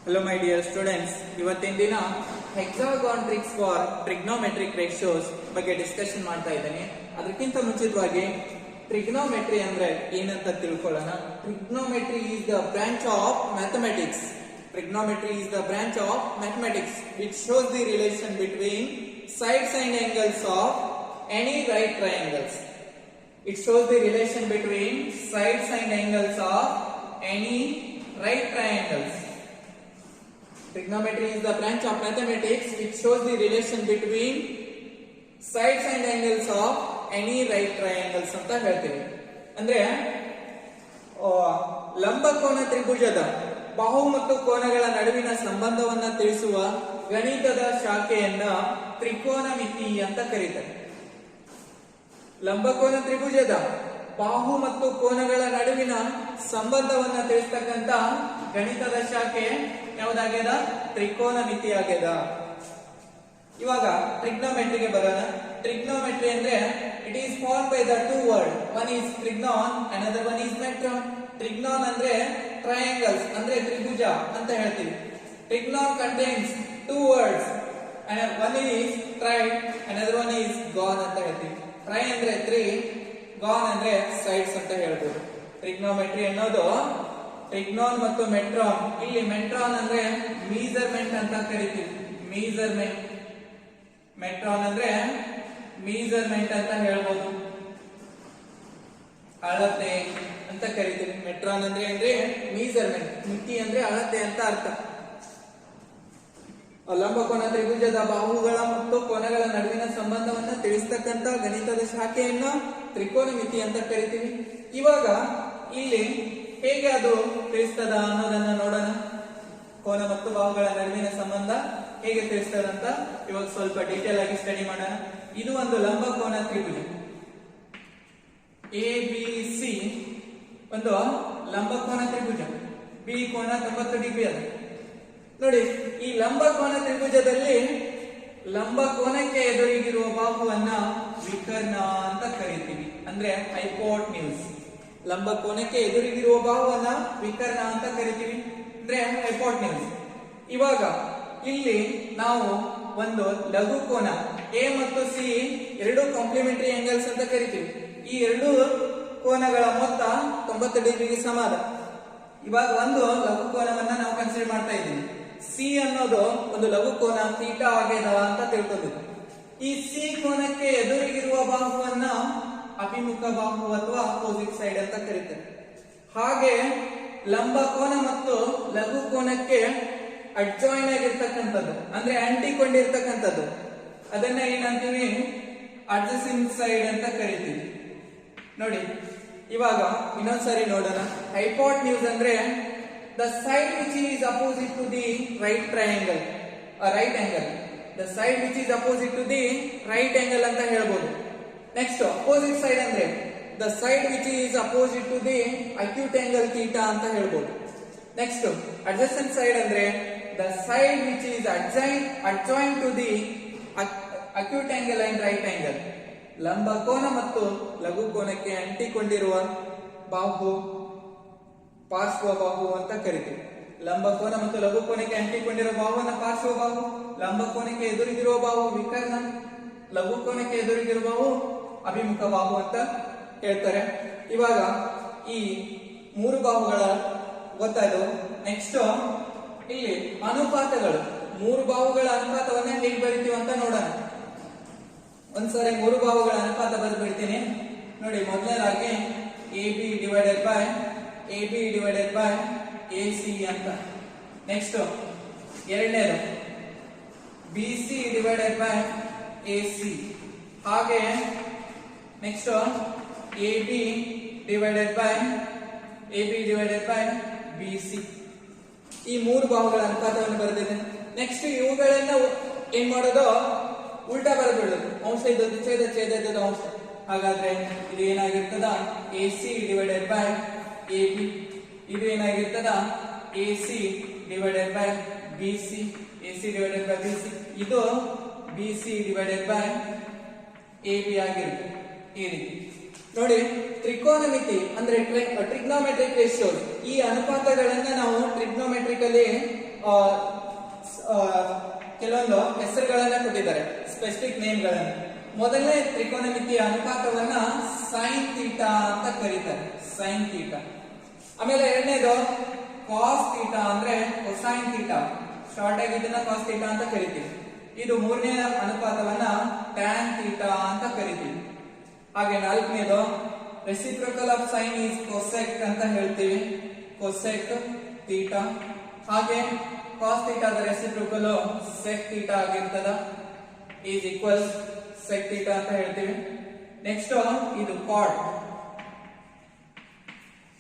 Hello my dear students, ಇವತ್ತಿನ ದಿನ hexagon tricks for trigonometric ratios ಬಗ್ಗೆ ಡಿಸ್ಕಷನ್ ಮಾಡ್ತಾ ಇದ್ದೇನೆ. ಅದಕ್ಕಿಂತ ಮುಂಚಿತವಾಗಿ ಟ್ರಿಗ್ನೋಮೆಟ್ರಿ ಅಂದ್ರೆ ಏನಂತ ತಿಳ್ಕೊಳ್ಳೋಣ. Trigonometry is the branch of mathematics. Trigonometry is the branch of mathematics which shows the relation between sides and angles of any right triangles. It shows the relation between sides and angles of any right triangles. Trigonometry is the branch of mathematics which shows the relation between sides and angles of any right triangles ಅಂತ ಹೇಳ್ತೀವಿ. ಅಂದ್ರೆ ಲಂಬಕೋನ ತ್ರಿಭುಜದ ಬಾಹು ಮತ್ತು ಕೋನಗಳ ನಡುವಿನ ಸಂಬಂಧವನ್ನ ತಿಳಿಸುವ ಗಣಿತದ ಶಾಖೆಯನ್ನ ತ್ರಿಕೋನಮಿತಿ ಅಂತ ಕರೀತಾರೆ. ಲಂಬಕೋನ ತ್ರಿಭುಜದ ಬಾಹು ಮತ್ತು ಕೋನಗಳ ನಡುವಿನ ಸಂಬಂಧವನ್ನ ತಿಳಿಸ್ತಕ್ಕಂತ ಗಣಿತದ ಶಾಖೆ ಯಾವುದಾಗ್ಯದ? ತ್ರಿಕೋನಮಿತಿ ಆಗ್ಯದ. ಇವಾಗ ಟ್ರಿಗ್ನೋಮೆಟ್ರಿಗೆ ಬರೋಣ. ಟ್ರಿಗ್ನೋಮೆಟ್ರಿ ಅಂದ್ರೆ it is form by the two word. One is trigonon, another one is metron. Trigonon ಅಂದ್ರೆ ಟ್ರಯಾಂಗಲ್ಸ್ ಅಂದ್ರೆ ತ್ರಿಭುಜ ಅಂತ ಹೇಳ್ತೀವಿ. Trigonon contains two words, one is tri, another one is gon ಅಂತ ಹೇಳ್ತೀವಿ. ಟ್ರೈ ಅಂದ್ರೆ 3, ಗಾನ್ ಅಂದ್ರೆ ಸೈಡ್ಸ್ ಅಂತ ಹೇಳ್ಬೋದು. ಟ್ರಿಗ್ನೋಮೆಟ್ರಿ ಅನ್ನೋದು ಟ್ರಿಗ್ನಾನ್ ಮತ್ತು ಮೆಟ್ರಾನ್. ಇಲ್ಲಿ ಮೆಟ್ರಾನ್ ಅಂದ್ರೆ ಮೀಸರ್ಮೆಂಟ್ ಅಂತ ಕರಿತೀವಿ. ಮೀಸರ್ಮೆಂಟ್. ಮೆಟ್ರಾನ್ ಅಂದ್ರೆ ಮೀಸರ್ಮೆಂಟ್ ಅಂತ ಹೇಳ್ಬೋದು, ಅಳತೆ ಅಂತ ಕರಿತೀವಿ. ಮೆಟ್ರಾನ್ ಅಂದ್ರೆ ಮೀಸರ್ಮೆಂಟ್, ಮಿತಿ ಅಂದ್ರೆ ಅಳತೆ ಅಂತ ಅರ್ಥ. ಲಂಬಕೋನ ತ್ರಿಭುಜದ ಬಾಹುಗಳ ಮತ್ತು ಕೋನಗಳ ನಡುವಿನ ಸಂಬಂಧವನ್ನ ತಿಳಿಸ್ತಕ್ಕಂತ ಗಣಿತದ ಶಾಖೆಯನ್ನ ತ್ರಿಕೋನಮಿತಿ ಅಂತ ಕರಿತೀವಿ. ಇವಾಗ ಇಲ್ಲಿ ಹೇಗೆ ಅದು ತಿಳಿಸ್ತದ ಅನ್ನೋದನ್ನ ನೋಡೋಣ. ಕೋನ ಮತ್ತು ಬಾಹುಗಳ ನಡುವಿನ ಸಂಬಂಧ ಹೇಗೆ ತಿಳಿಸ್ತದ ಅಂತ ಇವಾಗ ಸ್ವಲ್ಪ ಡೀಟೇಲ್ ಆಗಿ ಸ್ಟಡಿ ಮಾಡೋಣ. ಇದು ಒಂದು ಲಂಬಕೋನ ತ್ರಿಭುಜ ABC, ಒಂದು ಲಂಬಕೋನ ತ್ರಿಭುಜ. ಬಿ ಕೋನ 90 ಡಿಗ್ರಿ ಅದ. ನೋಡಿ, ಈ ಲಂಬಕೋನ ತ್ರಿಭುಜದಲ್ಲಿ ಲಂಬಕೋನಕ್ಕೆ ಎದುರಿಗಿರುವ ಬಾಹುವನ್ನ ವಿಕರ್ಣ ಅಂತ ಕರಿತೀವಿ, ಅಂದ್ರೆ ಹೈಪೋಟ್ನ್ಯೂಸ್. ಲಂಬಕೋನಕ್ಕೆ ಎದುರಿಗಿರುವ ಬಾಹುವನ್ನ ವಿಕರ್ಣ ಅಂತ ಕರಿತೀವಿ, ಅಂದ್ರೆ ಹೈಪೋಟ್ನ್ಯೂಸ್. ಇವಾಗ ಇಲ್ಲಿ ನಾವು ಒಂದು ಲಘು ಕೋನ ಎ ಮತ್ತು ಸಿ ಎರಡು ಕಾಂಪ್ಲಿಮೆಂಟರಿ ಆಂಗಲ್ಸ್ ಅಂತ ಕರಿತೀವಿ. ಈ ಎರಡು ಕೋನಗಳ ಮೊತ್ತ 90 ಡಿಗ್ರಿಗೆ ಸಮಾನ. ಇವಾಗ ಒಂದು ಲಘು ಕೋನವನ್ನ ನಾವು ಕನ್ಸಿಡರ್ ಮಾಡ್ತಾ ಇದ್ದೀವಿ. ಸಿ ಅನ್ನೋದು ಒಂದು ಲಘು ಕೋನ ಥೀಟಾ ಆಗ್ಯದ ಅಂತ ತಿಳ್ಕೊಂಡಿದ್ವಿ. ಈ ಸಿ ಕೋನಕ್ಕೆ ಎದುರಿಗಿರುವ ಬಾಹುವನ್ನ ಅಭಿಮುಖ ಬಾಹು ಅಥವಾ ಅಪೋಸಿಟ್ ಸೈಡ್ ಅಂತ ಕರೀತಾರೆ. ಹಾಗೆ ಲಂಬ ಕೋನ ಮತ್ತು ಲಘು ಕೋನಕ್ಕೆ ಅಡ್ಜಾಯಿನ್ ಆಗಿರ್ತಕ್ಕಂಥದ್ದು ಅಂದ್ರೆ ಅಂಟಿಕೊಂಡಿರ್ತಕ್ಕಂಥದ್ದು, ಅದನ್ನ ಏನಂತೀವಿ? ಅಡ್ಜಸೆಂಟ್ ಸೈಡ್ ಅಂತ ಕರಿತೀವಿ. ನೋಡಿ, ಇವಾಗ ಇನ್ನೊಂದ್ಸರಿ ನೋಡೋಣ. ಹೈಪೋಟ್ನ್ಯೂಸ್ ಅಂದ್ರೆ the side which is opposite to the right triangle, right angle. The side which is opposite to the right angle ಅಂತ ಹೇಳ್ಬೋದು. ನೆಕ್ಸ್ಟ್ ಅಪೋಸಿಟ್ ಸೈಡ್ ಅಂದ್ರೆ the side which is opposite to the acute angle theta ಅಂತ ಹೇಳ್ಬೋದು. Next adjacent side ಅಂದ್ರೆ the side which is adjoint to the acute angle and right angle. ಲಂಬ ಕೋನ ಮತ್ತು ಲಘು ಕೋನಕ್ಕೆ ಅಂಟಿಕೊಂಡಿರುವ ಬಾಹು ಪಾರ್ಶ್ವ ಬಾಹು ಅಂತ ಕರಿತೀವಿ. ಲಂಬ ಕೋನ ಮತ್ತು ಲಘು ಕೋನಕ್ಕೆ ಅಂಟಿಕೊಂಡಿರುವ ಬಾಹುವನ್ನ ಪಾರ್ಶ್ವ ಬಾಹು, ಲಂಬ ಕೋನಕ್ಕೆ ಎದುರಿಗಿರುವ ಬಾಹು ವಿಕರ್ಣ, ಲಘು ಕೋನಕ್ಕೆ ಎದುರಿಗಿರುವ ಬಾಹು ಅಭಿಮುಖ ಬಾಹು ಅಂತ ಹೇಳ್ತಾರೆ. ಇವಾಗ ಈ ಮೂರು ಬಾಹುಗಳ ಗೊತ್ತಾಯ್ತು. ನೆಕ್ಸ್ಟ್ ಇಲ್ಲಿ ಅನುಪಾತಗಳು, ಮೂರು ಬಾಹುಗಳ ಅನುಪಾತವನ್ನ ಹೇಗೆ ಬರಿತೀವಿ ಅಂತ ನೋಡೋಣ. ಒಂದ್ಸರಿ ಮೂರು ಬಾಹುಗಳ ಅನುಪಾತ ಬರೆದು ಬಿಡ್ತೀನಿ. ನೋಡಿ, ಮೊದಲನೇದಾಗಿ AB ಡಿವೈಡೆಡ್ ಬೈ AC ಅಂತ. ನೆಕ್ಸ್ಟ್ ಎರಡನೇದು BC ಡಿವೈಡೆಡ್ ಬೈ AC. ಹಾಗೆ next AB divided by BC. ಈ ಮೂರು ಬಾಹುಗಳ ಅನುಪಾತವನ್ನು ಬರೆದಿದೆ. ನೆಕ್ಸ್ಟ್ ಇವುಗಳನ್ನ ಏನ್ ಮಾಡೋದು? ಉಲ್ಟಾ ಬರೆದ್ಬಿಡೋದು. ಅಂಶ ಇದ್ದದ್ದು ಛೇದ, ಛೇದ ಇದ್ದದ್ದು ಅಂಶ. ಹಾಗಾದ್ರೆ ಇದು ಏನಾಗಿರ್ತದ? AC divided by AB. ಇದು ಏನಾಗಿರ್ತದ? AC divided by BC. AC divided by BC. ಇದು BC ಡಿವೈಡೆಡ್ ಬೈ AB ಆಗಿರುತ್ತೆ. ಈ ರೀತಿ ನೋಡಿ, ತ್ರಿಕೋನಮಿತಿ ಅಂದ್ರೆ ಟ್ರಿಗ್ನೋಮೆಟ್ರಿಕ್ ರೇಷಿಯೋಸ್, ಈ ಅನುಪಾತಗಳನ್ನ ನಾವು ಟ್ರಿಗ್ನೋಮೆಟ್ರಿಕಲಿ ಕೆಲವೊಂದು ಹೆಸರುಗಳನ್ನ ಕೊಟ್ಟಿದ್ದಾರೆ, ಸ್ಪೆಸಿಫಿಕ್ ನೇಮ್ಗಳನ್ನ. ಮೊದಲನೇ ತ್ರಿಕೋನಮಿತಿಯ ಅನುಪಾತವನ್ನ ಸೈನ್ ಥೀಟಾ ಅಂತ ಕರೀತಾರೆ, ಸೈನ್ ಥೀಟಾ. ಆಮೇಲೆ ಎರಡನೇದು ಕಾಸ್ ಥೀಟಾ ಅಂದ್ರೆ ಕೊಸೈನ್ ಥೀಟಾ, ಶಾರ್ಟ್ ಆಗಿ ಇದನ್ನ ಕಾಸ್ ಥೀಟಾ ಅಂತ ಕರಿತೀವಿ. ಇದು ಮೂರನೇ ಅನುಪಾತವನ್ನ ಟ್ಯಾನ್ ಥೀಟಾ ಅಂತ ಕರಿತೀವಿ. ಹಾಗೆ ನಾಲ್ಕನೇದು reciprocal of sine is cosec ಅಂತ ಹೇಳ್ತೀವಿ, ಕೊಸೆಕ್ ಥೀಟಾ. ಹಾಗೆ ಕಾಸ್ ಥೀಟಾದ ರೆಸಿಪ್ರೋಕಲ್ ಸೆಕ್ ಥೀಟಾ ಆಗಿರ್ತದ, ಈಸ್ ಈಕ್ವಲ್ ಸೆಕ್ ಥೀಟಾ ಅಂತ ಹೇಳ್ತೀವಿ. ನೆಕ್ಸ್ಟ್ ಇದು ಕಾಟ್.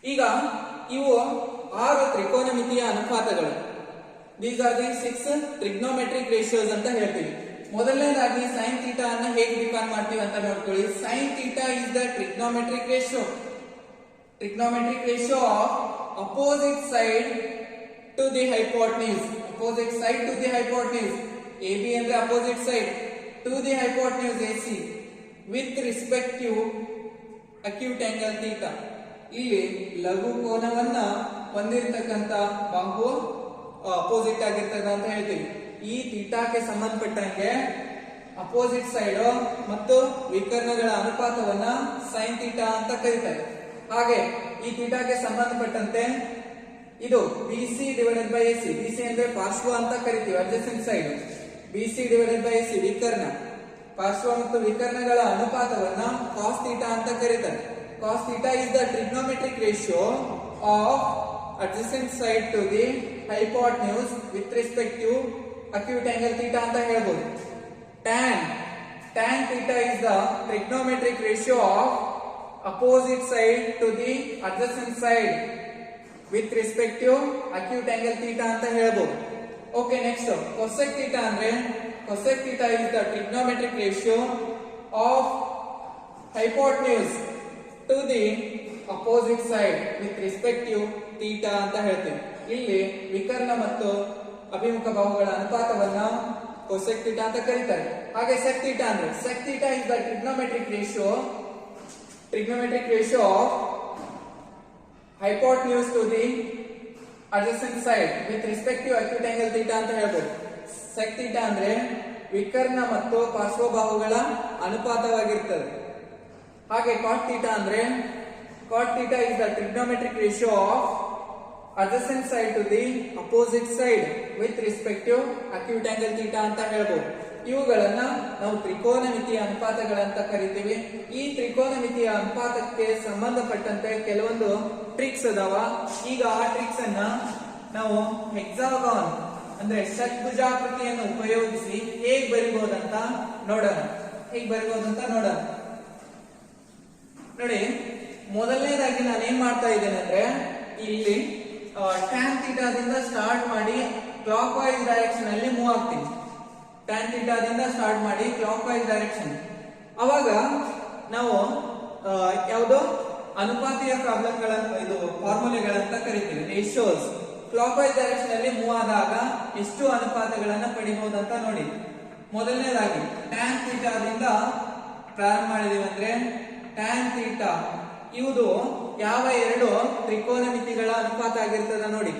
ಈಗ ಇವು 6 ತ್ರಿಕೋನಮಿತಿಯ ಅನುಪಾತಗಳು. These are the 6 trigonometric ratios ಅಂತ ಹೇಳ್ತೀವಿ. ಮೊದಲನೇದಾಗಿ ಸೈನ್ ಥೀಟಾ ಅನ್ನ ಹೇಗೆ ಡಿಫೈನ್ ಮಾಡ್ತೀವಿ ಅಂತ ನೋಡ್ಕೊಳ್ಳಿ. Sine theta is the trigonometric ratio, trigonometric ratio of opposite side to the hypotenuse, opposite side to the hypotenuse. AB ಅಂದ್ರೆ opposite side to the hypotenuse AC with respective acute angle theta. ಇಲ್ಲಿ ಲಘು ಕೋನವನ್ನ ಹೊಂದಿರತಕ್ಕಂತ ಬಾಹು opposite ಆಗಿರ್ತದೆ ಅಂತ ಹೇಳ್ತೀವಿ. ಈ ಥೀಟಾಕ್ಕೆ ಸಂಬಂಧಪಟ್ಟಂಗೆ opposite side ಮತ್ತು ವಿಕರ್ಣಗಳ ಅನುಪಾತವನ್ನ ಸೈನ್ ಥೀಟಾ ಅಂತ ಕರೀತಾರೆ. ಹಾಗೆ ಈ ಥೀಟಾಕ್ಕೆ ಸಂಬಂಧಪಟ್ಟಂತೆ ಇದು BC divided by AC, BC ಅಂದ್ರೆ ಪಾರ್ಶ್ವ ಅಂತ ಕರಿತೀವಿ, adjacent side. BC divided by AC ವಿಕರ್ಣ, ಪಾರ್ಶ್ವ ಮತ್ತು ವಿಕರ್ಣಗಳ ಅನುಪಾತವನ್ನ ಕಾಸ್ ಥೀಟಾ ಅಂತ ಕರೀತಾರೆ. Cos theta is the trigonometric ratio of adjacent side to the hypotenuse with respect to acute angle theta ಅಂತ ಹೇಳ್ಬೋದು. Tan theta is the trigonometric ratio of opposite side to the adjacent side with respect to acute angle theta ಅಂತ ಹೇಳ್ಬೋದು. Okay, next cosec theta ಅಂದ್ರೆ cosec theta is the trigonometric ratio of hypotenuse to the opposite side with respect to theta ಅಂತ ಹೇಳ್ತೀವಿ. ಇಲ್ಲಿ ವಿಕರ್ಣ ಮತ್ತು ಅಭಿಮುಖ ಬಾಹುಗಳ ಅನುಪಾತವನ್ನ cosec theta ಅಂತ ಕರೀತಾರೆ. ಹಾಗೆ sec theta ಅಂದ್ರೆ sec theta is the trigonometric ratio of hypotenuse to the adjacent side with respect to acute angle theta ಅಂತ ಹೇಳ್ಬೋದು. sec theta ಅಂದ್ರೆ ವಿಕರ್ಣ ಮತ್ತು ಪಾರ್ಶ್ವಬಾಹುಗಳ ಅನುಪಾತವಾಗಿರ್ತದೆ. ಹಾಗೆ cot theta ಅಂದ್ರೆ cot theta is the trigonometric ratio of adjacent side to the opposite side with respect to acute angle theta ಅಂತ ಹೇಳ್ಬೋದು. ಇವುಗಳನ್ನ ನಾವು ತ್ರಿಕೋನಮಿತಿಯ ಅನುಪಾತಗಳಂತ ಕರಿತೀವಿ. ಈ ತ್ರಿಕೋನಮಿತಿಯ ಅನುಪಾತಕ್ಕೆ ಸಂಬಂಧಪಟ್ಟಂತೆ ಕೆಲವೊಂದು ಟ್ರಿಕ್ಸ್ ಅದಾವ. ಈಗ ಆ ಟ್ರಿಕ್ಸ್ ಅನ್ನ ನಾವು ಹೆಕ್ಸಾಗಾನ್ ಅಂದ್ರೆ ಷಟ್ಭುಜಾಕೃತಿಯನ್ನು ಉಪಯೋಗಿಸಿ ಹೇಗೆ ಬರಿಬಹುದಂತ ನೋಡೋಣ. ನೋಡಿ, ಮೊದಲನೇದಾಗಿ ನಾನು ಏನ್ ಮಾಡ್ತಾ ಇದ್ದೇನೆ ಅಂದ್ರೆ ಇಲ್ಲಿ ಟ್ಯಾನ್ ಥೀಟಾದಿಂದ ಸ್ಟಾರ್ಟ್ ಮಾಡಿ ಕ್ಲಾಕ್ ವೈಸ್ ಡೈರೆಕ್ಷನ್ ಅಲ್ಲಿ ಮೂವ್ ಆಗ್ತೀನಿ. ಟ್ಯಾನ್ ಥೀಟಾದಿಂದ ಸ್ಟಾರ್ಟ್ ಮಾಡಿ ಕ್ಲಾಕ್ ವೈಸ್ ಡೈರೆಕ್ಷನ್. ಅವಾಗ ನಾವು ಯಾವುದೋ ಅನುಪಾತೀಯ ಪ್ರಾಬ್ಲಮ್ಗಳನ್ನು, ಇದು ಫಾರ್ಮುಲೆಗಳಂತ ಕರಿತೀವಿ, ರೇಷಿಯೋಸ್. ಕ್ಲಾಕ್ ವೈಸ್ ಡೈರೆಕ್ಷನ್ ಅಲ್ಲಿ ಮೂವ್ ಆದಾಗ ಎಷ್ಟು ಅನುಪಾತಗಳನ್ನ ಪಡಿಬಹುದಂತ ನೋಡಿ. ಮೊದಲನೇದಾಗಿ ಟ್ಯಾನ್ ಥೀಟಾದಿಂದ ಪ್ರಾರಂಭ ಮಾಡಿದೀವಿ ಅಂದ್ರೆ ಟ್ಯಾನ್ ಥೀಟಾ ಇವುದು ಯಾವ ಎರಡು ತ್ರಿಕೋನಮಿತಿಗಳ ಅನುಪಾತ ಆಗಿರ್ತದ ನೋಡಿ.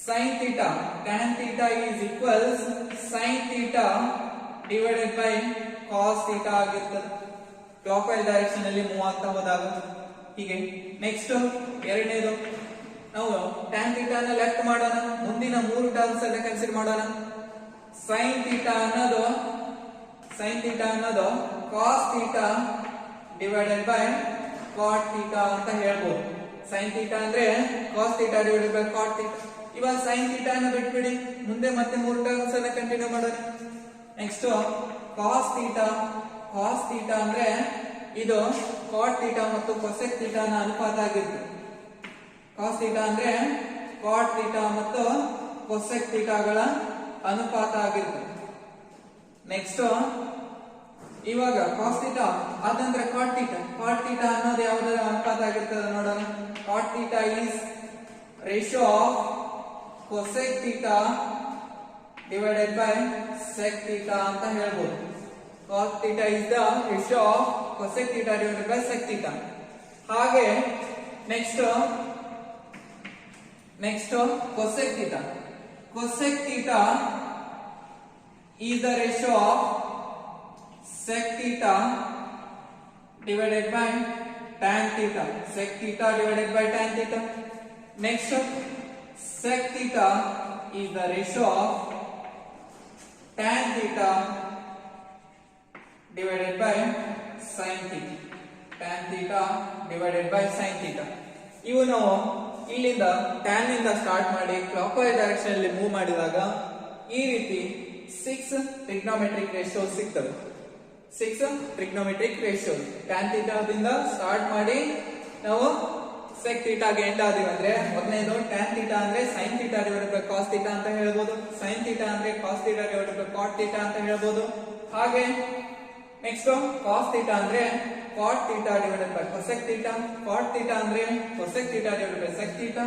Sine theta, tan theta is equals sine theta divided by cos theta ಆಗಿರ್ತದೆ ಕ್ಲಾಕ್ ವೈಸ್ ಡೈರೆಕ್ಷನ್ ಅಲ್ಲಿ ಮೂವ್ ಆಗ್ತಾ ಹೋದಾಗ. ಹೀಗೆ ನೆಕ್ಸ್ಟ್ ಎರಡನೇದು, ನಾವು ಟ್ಯಾನ್ ಥೀಟಾನ ಲೆಫ್ಟ್ ಮಾಡೋಣ, ಮುಂದಿನ 3 ಟರ್ಮ್ಸ್ ಅನ್ನ ಕನ್ಸಿಡರ್ ಮಾಡೋಣ. ಸೈನ್ ಥೀಟಾ ಅನ್ನೋದು cos theta divided by cot theta ಅಂತ ಹೇಳ್ಬೋದು. ಸೈನ್ ಥೀಟಾ ಅಂದ್ರೆ cos theta divided by cot theta. ಇವಾಗ ಸೈನ್ ಥೀಟಾ ಅನ್ನ ಬಿಟ್ಬಿಡಿ, ಮುಂದೆ ಮತ್ತೆ 3 ಟರ್ಮ್ಸ್ ಅನ್ನ ಕಂಟಿನ್ಯೂ ಮಾಡೋಣ. ನೆಕ್ಸ್ಟ್ ಕಾಸ್ ಥೀಟಾ ಅಂದ್ರೆ ಇದು ಕಾಟ್ ಥೀಟಾ ಮತ್ತು ಕೊಸೆಕ್ ಥೀಟಾನ ಅನುಪಾತ ಆಗಿರ್ತದೆ. ಕಾಸ್ ಥೀಟಾ ಅಂದ್ರೆ ಕಾಟ್ ಥೀಟಾ ಮತ್ತು ಕೊಸೆಕ್ ಥೀಟಾಗಳ ಅನುಪಾತ ಆಗಿರ್ತದೆ. ನೆಕ್ಸ್ಟ್ ಇವಾಗ ಕಾಸ್ ಥೀಟಾ ಅದಂದ್ರೆ ಕಾಟ್ ಥೀಟಾ ಅನ್ನೋದು ಯಾವುದರ ಅನುಪಾತ ಆಗಿರ್ತದೆ ನೋಡೋಣ. Cot theta is ratio of cosec theta divided by sec theta ಅಂತ ಹೇಳ್ಬೋದು. Cos theta is the ratio of cosec theta divided by sec theta. ಹಾಗೆ next cosec theta. cosec theta is the ratio of sec theta divided by tan theta. Sec theta divided by tan theta. Next, sec theta is the ratio of tan theta divided by sin theta. Tan theta divided by sin theta. ಇವು ನಾವು ಇಲ್ಲಿಂದ tan ಇಂದ start ಮಾಡಿ clock wise direction ಅಲ್ಲಿ move ಮಾಡಿದಾಗ ಈ ರೀತಿ 6 trigonometric ratio ಸಿಗ್ತವೆ. 6 ಟ್ರಿಗ್ನೋಮೆಟ್ರಿಕ್ ರೇಷಿಯೋ tan theta ದಿಂದ ಸ್ಟಾರ್ಟ್ ಮಾಡಿ ನಾವು sec theta ಗೆ ಎಂಡ್ ಆದಿವಿ ಅಂದ್ರೆ ಮೊದಲನೇದು tan theta ಅಂದ್ರೆ sin theta divided by cos theta ಅಂತ ಹೇಳ್ಬೋದು. sin theta ಅಂದ್ರೆ cos theta divided by cot theta ಅಂತ ಹೇಳ್ಬೋದು. ಹಾಗೆ ನೆಕ್ಸ್ಟ್ cos theta ಅಂದ್ರೆ cot theta divided by cosec theta. cot theta ಅಂದ್ರೆ cosec theta divided by sec theta.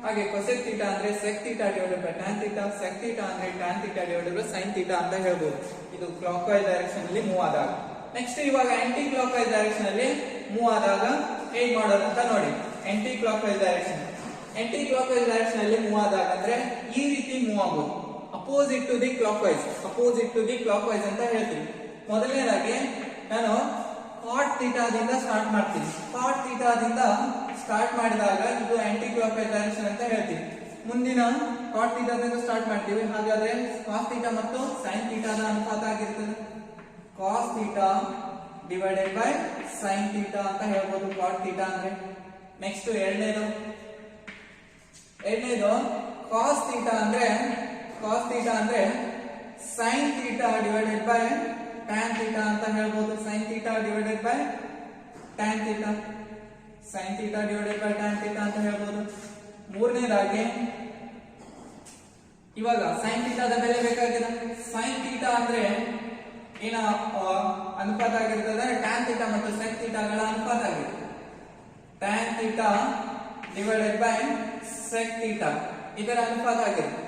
ಹಾಗೆ cosec theta ಅಂದ್ರೆ sec theta divided by tan theta. sec theta ಅಂದ್ರೆ tan theta divided by sin theta ಅಂತ ಹೇಳ್ಬೋದು. ಇದು clock wise direction ಅಲ್ಲಿ move ಆದಾಗ. Next ಇವಾಗ ಆಂಟಿ ಕ್ಲಾಕ್ ವೈಸ್ ಡೈರೆಕ್ಷನ್ ಅಲ್ಲಿ ಮೂವ್ ಆದಾಗ ಹೇಗೆ ಮಾಡೋದು ಅಂತ ನೋಡಿ. ಆಂಟಿ ಕ್ಲಾಕ್ ವೈಸ್ ಡೈರೆಕ್ಷನ್ ಅಲ್ಲಿ ಮೂವ್ ಆದಾಗ ಅಂದ್ರೆ ಈ ರೀತಿ ಮೂವ್ ಆಗೋದು. Opposite to the clockwise ಅಂತ ಹೇಳ್ತೀವಿ. ಮೊದಲನೇದಾಗಿ ನಾನು cot theta ದಿಂದ ಸ್ಟಾರ್ಟ್ ಮಾಡ್ತೀನಿ. cot theta ದಿಂದ ಸ್ಟಾರ್ಟ್ ಮಾಡಿದಾಗ ಇದು ಆಂಟಿ ಕ್ಲಾಕ್ ವೈಸ್ ಡೈರೆಕ್ಷನ್ ಅಂತ ಹೇಳ್ತೀವಿ. ಮುಂದಿನ cot theta ದಿಂದ ಸ್ಟಾರ್ಟ್ ಮಾಡ್ತೀವಿ. ಹಾಗಾದ್ರೆ cos theta ಮತ್ತು sin theta ದ ಅನುಪಾತ ಆಗಿರ್ತದೆ cos theta divided by sin theta ಅಂತ ಹೇಳ್ಬೋದು cot theta ಅಂದ್ರೆ. ನೆಕ್ಸ್ಟ್ ಎರಡನೇದು cos theta ಅಂದ್ರೆ sin theta divided by tan theta ಅಂತ ಹೇಳ್ಬೋದು. sin theta divided by tan theta ಅಂತ ಹೇಳ್ಬೋದು. ಮೂರನೇದಾಗಿ ಇವಾಗ sin theta ದ ಬೆಲೆ ಬೇಕಾಗಿದೆ. sin theta ಅಂದ್ರೆ ಏನ ಅನುಪಾತ ಆಗಿರ್ತದೆ tan theta ಮತ್ತು sec theta ಗಳ ಅನುಪಾತ ಆಗಿರ್ತದೆ. tan theta divided by sec theta ಇದರ ಅನುಪಾತ ಆಗಿರುತ್ತೆ.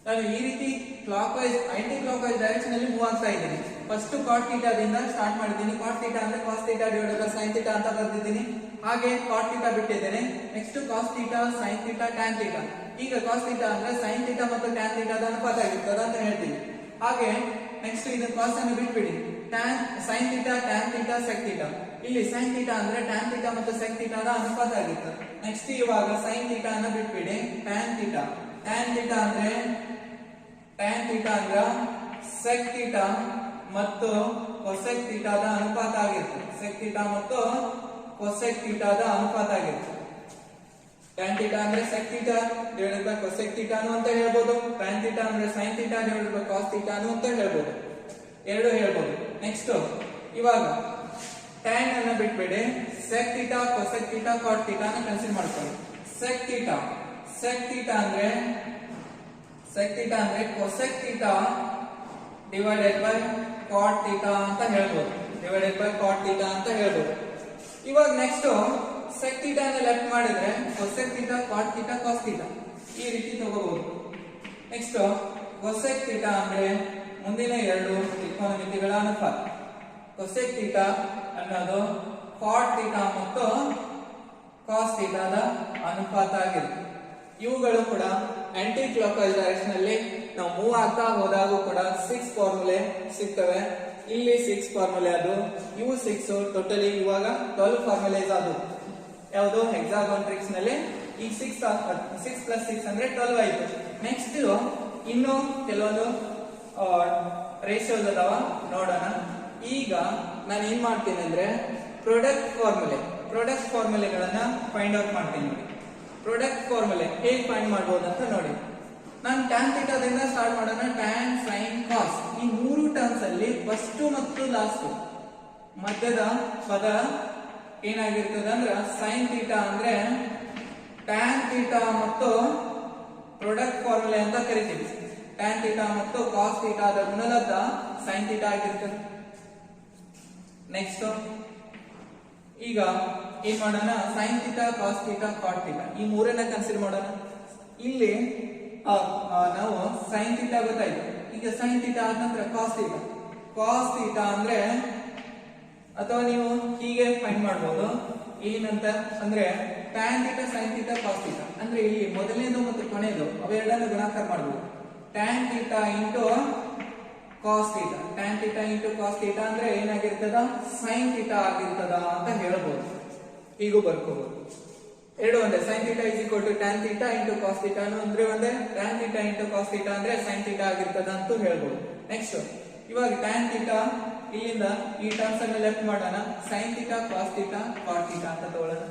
ನಾನು ಈ ರೀತಿ clockwise aunty clock wise direction ಅಲ್ಲಿ ಮೂವ್ ಆಗ್ತಾ ಇದ್ದೀನಿ. ಫಸ್ಟ್ cot theta ದಿಂದ ಸ್ಟಾರ್ಟ್ ಮಾಡಿದ್ದೀನಿ. cot theta ಅಂದ್ರೆ cos theta divided by sin theta ಅಂತ ಬರ್ದಿದ್ದೀನಿ. ಹಾಗೆ cot theta ಬಿಟ್ಟಿದ್ದೇನೆ. Next cos theta, sin theta, tan theta. ಈಗ cos theta ಅಂದ್ರೆ sin theta ಮತ್ತು tan theta ದ ಅನುಪಾತ ಆಗಿರ್ತದೆ ಅಂತ ಹೇಳ್ತೀವಿ. ಹಾಗೆ ನೆಕ್ಸ್ಟ್ ಇದು cos ಅನ್ನು ಬಿಟ್ಬಿಡಿ. sin theta, tan theta, sec theta. ಇಲ್ಲಿ sin theta ಅಂದ್ರೆ tan theta ಮತ್ತು sec theta ದ ಅನುಪಾತ ಆಗಿರ್ತದೆ. ನೆಕ್ಸ್ಟ್ ಇವಾಗ sin theta ಅನ್ನು ಬಿಟ್ಬಿಡಿ. tan theta ಅಂದ್ರೆ sec theta ಮತ್ತು cosec theta ದ ಅನುಪಾತ ಆಗಿರ್ತದೆ. sec theta ಮತ್ತು cosec theta ದ ಅನುಪಾತ ಆಗಿರ್ತದೆ. tan theta ಅಂದ್ರೆ sec theta divided by cosec theta ಅಂತ ಹೇಳ್ಬೋದು. tan theta ಅಂದ್ರೆ sin theta divided by cos theta ಅಂತ ಹೇಳ್ಬೋದು. ಎರಡು ಹೇಳ್ಬೋದು. ನೆಕ್ಸ್ಟ್ ಇವಾಗ tan ಅನ್ನು ಬಿಟ್ಬಿಡಿ. sec theta, cosec theta, cot theta ಅನ್ನು ಕನ್ಸಿಡರ್ ಮಾಡ್ಕೊಳ್ಳಿ. sec theta ಅಂದ್ರೆ cosec theta divided by cot theta ಅಂತ ಹೇಳ್ಬೋದು. ಇವಾಗ ನೆಕ್ಸ್ಟ್ sec theta ಅನ್ನು ಲೆಫ್ಟ್ ಮಾಡಿದ್ರೆ cosec theta, cot theta, cos theta ಈ ರೀತಿ ತಗೋಬಹುದು. ನೆಕ್ಸ್ಟ್ cosec theta ಅಂದ್ರೆ ಮುಂದಿನ ಎರಡು ತ್ರಿಕೋನಮಿತಿಗಳ ಅನುಪಾತ. cosec theta ಅನ್ನೋದು cot theta ಮತ್ತು cos theta ದ ಅನುಪಾತ ಆಗಿರುತ್ತೆ. ಇವುಗಳು ಕೂಡ ಆಂಟಿ ಕ್ಲಾಕ್ ವೈಸ್ ಡೈರೆಕ್ಷನ್ ಅಲ್ಲಿ ನಾವು ಮೂವ್ ಆಗ್ತಾ ಹೋದಾಗ ಕೂಡ 6 ಫಾರ್ಮುಲೆ ಸಿಗ್ತವೆ. ಇಲ್ಲಿ 6 ಫಾರ್ಮುಲೆ ಅದು, ಇವು 6 ಟೋಟಲಿ ಇವಾಗ 12 ಫಾರ್ಮುಲೇಸ್ ಅದು. ಯಾವುದು ಹೆಕ್ಸಾಗೋನ್ ನಲ್ಲಿ ಈಗ 6 ಪ್ಲಸ್ 6 ಅಂದ್ರೆ 12 ಆಯ್ತು. ನೆಕ್ಸ್ಟ್ ಇನ್ನು ಕೆಲವೊಂದು ರೇಷಿಯೋಸ್ ಅದಾವ ನೋಡೋಣ. ಈಗ ನಾನು ಏನ್ ಮಾಡ್ತೀನಿ ಅಂದ್ರೆ ಪ್ರಾಡಕ್ಟ್ ಫಾರ್ಮುಲೆಗಳನ್ನ ಫೈಂಡ್ ಔಟ್ ಮಾಡ್ತೀನಿ. ಪ್ರಾಡಕ್ಟ್ ಫಾರ್ಮುಲೆ ಹೇಗೆ ಫೈಂಡ್ ಮಾಡಬಹುದು ಅಂತ ನೋಡಿ. ನಾನು tan theta ದಿಂದ ಸ್ಟಾರ್ಟ್ ಮಾಡೋಣ. tan, sin, cos ಈ ಮೂರು ಟರ್ಮ್ಸ್ ಅಲ್ಲಿ ಫಸ್ಟ್ ಮತ್ತು ಲಾಸ್ಟ್ ಮಧ್ಯದ ಪದ ಏನಾಗಿರ್ತದೆ ಅಂದ್ರೆ sin theta ಅಂದ್ರೆ tan theta ಮತ್ತು ಪ್ರಾಡಕ್ಟ್ ಫಾರ್ಮುಲೆ ಅಂತ ಕರಿತೀವಿ. tan theta ಮತ್ತು cos theta ದ ಗುಣಲಬ್ಧ sin theta ಆಗಿರ್ತದೆ. ನೆಕ್ಸ್ಟ್ ಈಗ ಏನ್ ಮಾಡೋಣ, sin theta, cos theta, cot theta ಈ ಮೂರನ್ನ ಕನ್ಸಿಡರ್ ಮಾಡೋಣ. ಇಲ್ಲಿ ನಾವು sin theta ಗೊತ್ತಾಯ್ತು. ಈಗ sin theta ಆದ ನಂತರ cos theta ಅಂದ್ರೆ ಅಥವಾ ನೀವು ಹೀಗೆ ಫೈಂಡ್ ಮಾಡಬಹುದು. ಏನಂತ ಅಂದ್ರೆ tan theta, sin theta, cos theta ಅಂದ್ರೆ ಇಲ್ಲಿ ಮೊದಲನೇದು ಮತ್ತು ಕೊನೆಯದು ಅವೆರಡನ್ನು ಗುಣಾಕಾರ ಮಾಡಬಹುದು. tan theta into cos theta, tan theta into cos theta ಅಂದ್ರೆ ಏನಾಗಿರ್ತದ sin theta ಆಗಿರ್ತದ ಅಂತ ಹೇಳ್ಬೋದು. ಹೀಗೂ ಬರ್ಕೋಬಹುದು. ಎರಡು ಒಂದೇ, sin theta is equal to tan theta into cos theta ಅಂದ್ರೆ ಒಂದೇ, tan theta into cos theta ಅಂದ್ರೆ sin theta ಆಗಿರ್ತದ ಅಂತ ಹೇಳ್ಬೋದು. ನೆಕ್ಸ್ಟ್ ಇವಾಗ tan theta ಇಲ್ಲಿಂದ ಈ ಟರ್ಮ್ಸ್ ಅನ್ನು ಲೆಫ್ಟ್ ಮಾಡೋಣ. sin theta cos theta cot theta ಅಂತ ತಗೊಳ್ಳೋಣ.